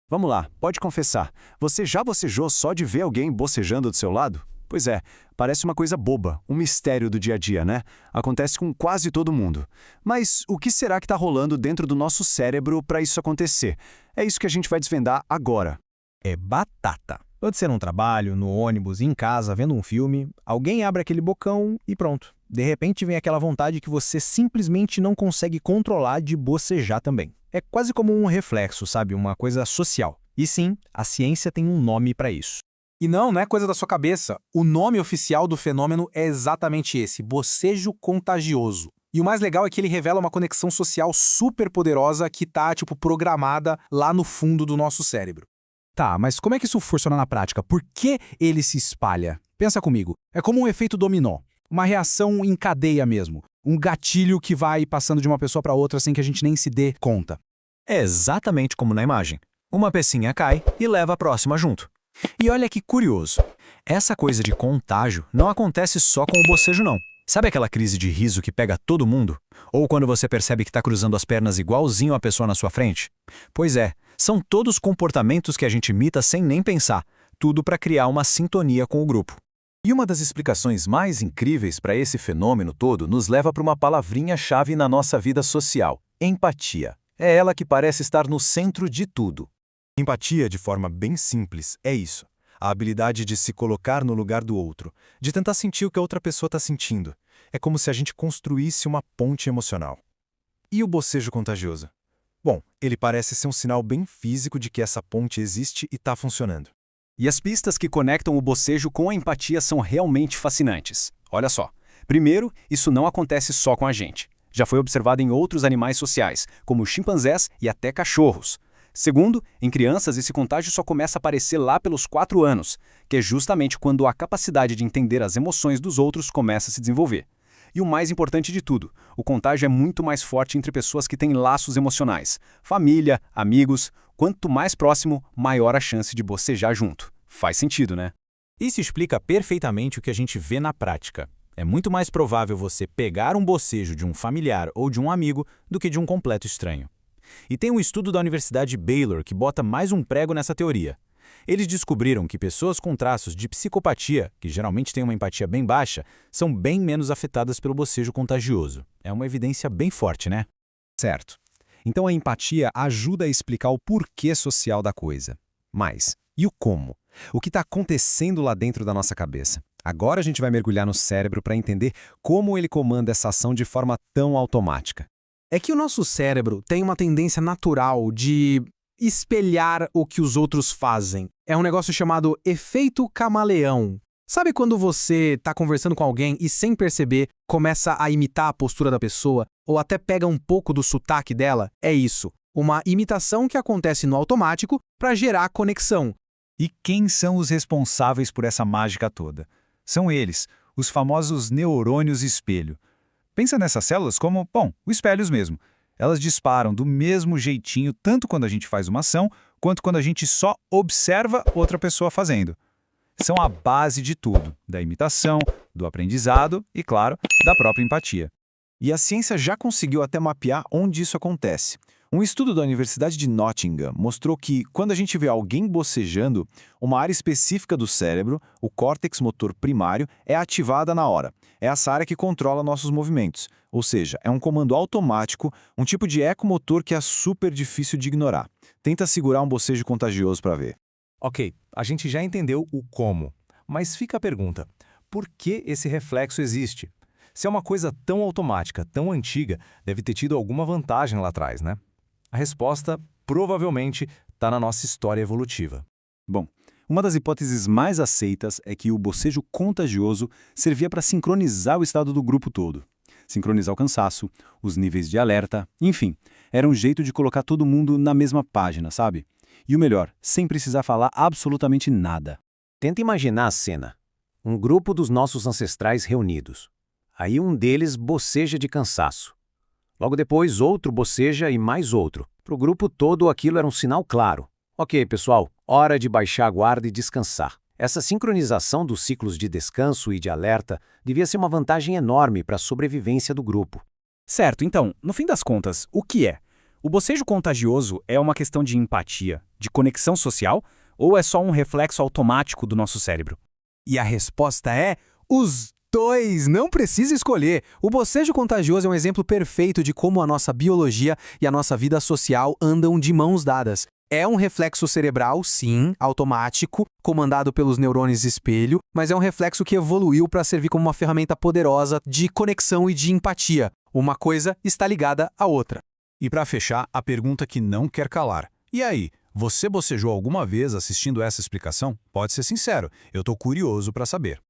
Vamos lá, pode confessar. Você já bocejou só de ver alguém bocejando do seu lado? Pois é, parece uma coisa boba, um mistério do dia a dia, né? Acontece com quase todo mundo. Mas o que será que está rolando dentro do nosso cérebro para isso acontecer? É isso que a gente vai desvendar agora. É batata. Pode ser no trabalho, no ônibus, em casa, vendo um filme, alguém abre aquele bocão e pronto. De repente vem aquela vontade que você simplesmente não consegue controlar de bocejar também. É quase como um reflexo, sabe? Uma coisa social. E sim, a ciência tem um nome para isso. E não é coisa da sua cabeça. O nome oficial do fenômeno é exatamente esse, bocejo contagioso. E o mais legal é que ele revela uma conexão social super poderosa que tá, programada lá no fundo do nosso cérebro. Tá, mas como é que isso funciona na prática? Por que ele se espalha? Pensa comigo, é como um efeito dominó. Uma reação em cadeia mesmo. Um gatilho que vai passando de uma pessoa para outra sem que a gente nem se dê conta. É exatamente como na imagem. Uma pecinha cai e leva a próxima junto. E olha que curioso. Essa coisa de contágio não acontece só com o bocejo não. Sabe aquela crise de riso que pega todo mundo? Ou quando você percebe que está cruzando as pernas igualzinho a pessoa na sua frente? Pois é, são todos comportamentos que a gente imita sem nem pensar. Tudo para criar uma sintonia com o grupo. E uma das explicações mais incríveis para esse fenômeno todo nos leva para uma palavrinha-chave na nossa vida social: empatia. É ela que parece estar no centro de tudo. Empatia, de forma bem simples, é isso. A habilidade de se colocar no lugar do outro, de tentar sentir o que a outra pessoa está sentindo. É como se a gente construísse uma ponte emocional. E o bocejo contagioso? Bom, ele parece ser um sinal bem físico de que essa ponte existe e está funcionando. E as pistas que conectam o bocejo com a empatia são realmente fascinantes. Olha só. Primeiro, isso não acontece só com a gente. Já foi observado em outros animais sociais, como chimpanzés e até cachorros. Segundo, em crianças esse contágio só começa a aparecer lá pelos 4 anos, que é justamente quando a capacidade de entender as emoções dos outros começa a se desenvolver. E o mais importante de tudo, o contágio é muito mais forte entre pessoas que têm laços emocionais. Família, amigos, quanto mais próximo, maior a chance de bocejar junto. Faz sentido, né? Isso explica perfeitamente o que a gente vê na prática. É muito mais provável você pegar um bocejo de um familiar ou de um amigo do que de um completo estranho. E tem um estudo da Universidade Baylor que bota mais um prego nessa teoria. Eles descobriram que pessoas com traços de psicopatia, que geralmente têm uma empatia bem baixa, são bem menos afetadas pelo bocejo contagioso. É uma evidência bem forte, né? Certo. Então a empatia ajuda a explicar o porquê social da coisa. Mas, e o como? O que está acontecendo lá dentro da nossa cabeça? Agora a gente vai mergulhar no cérebro para entender como ele comanda essa ação de forma tão automática. É que o nosso cérebro tem uma tendência natural de espelhar o que os outros fazem. É um negócio chamado efeito camaleão. Sabe quando você está conversando com alguém e, sem perceber, começa a imitar a postura da pessoa ou até pega um pouco do sotaque dela? É isso. Uma imitação que acontece no automático para gerar conexão. E quem são os responsáveis por essa mágica toda? São eles, os famosos neurônios espelho. Pensa nessas células como, os espelhos mesmo. Elas disparam do mesmo jeitinho tanto quando a gente faz uma ação, quanto quando a gente só observa outra pessoa fazendo. São a base de tudo, da imitação, do aprendizado e, claro, da própria empatia. E a ciência já conseguiu até mapear onde isso acontece. Um estudo da Universidade de Nottingham mostrou que, quando a gente vê alguém bocejando, uma área específica do cérebro, o córtex motor primário, é ativada na hora. É essa área que controla nossos movimentos. Ou seja, é um comando automático, um tipo de ecomotor que é super difícil de ignorar. Tenta segurar um bocejo contagioso para ver. Ok, a gente já entendeu o como. Mas fica a pergunta, por que esse reflexo existe? Se é uma coisa tão automática, tão antiga, deve ter tido alguma vantagem lá atrás, né? A resposta, provavelmente, está na nossa história evolutiva. Bom, uma das hipóteses mais aceitas é que o bocejo contagioso servia para sincronizar o estado do grupo todo. Sincronizar o cansaço, os níveis de alerta, enfim, era um jeito de colocar todo mundo na mesma página, sabe? E o melhor, sem precisar falar absolutamente nada. Tenta imaginar a cena. Um grupo dos nossos ancestrais reunidos. Aí um deles boceja de cansaço. Logo depois, outro boceja e mais outro. Para o grupo todo, aquilo era um sinal claro. Ok, pessoal, hora de baixar a guarda e descansar. Essa sincronização dos ciclos de descanso e de alerta devia ser uma vantagem enorme para a sobrevivência do grupo. Certo, então, no fim das contas, o que é? O bocejo contagioso é uma questão de empatia, de conexão social, ou é só um reflexo automático do nosso cérebro? E a resposta é os dois, não precisa escolher. O bocejo contagioso é um exemplo perfeito de como a nossa biologia e a nossa vida social andam de mãos dadas. É um reflexo cerebral, sim, automático, comandado pelos neurônios espelho, mas é um reflexo que evoluiu para servir como uma ferramenta poderosa de conexão e de empatia. Uma coisa está ligada à outra. E para fechar, a pergunta que não quer calar. E aí, você bocejou alguma vez assistindo essa explicação? Pode ser sincero, eu tô curioso para saber.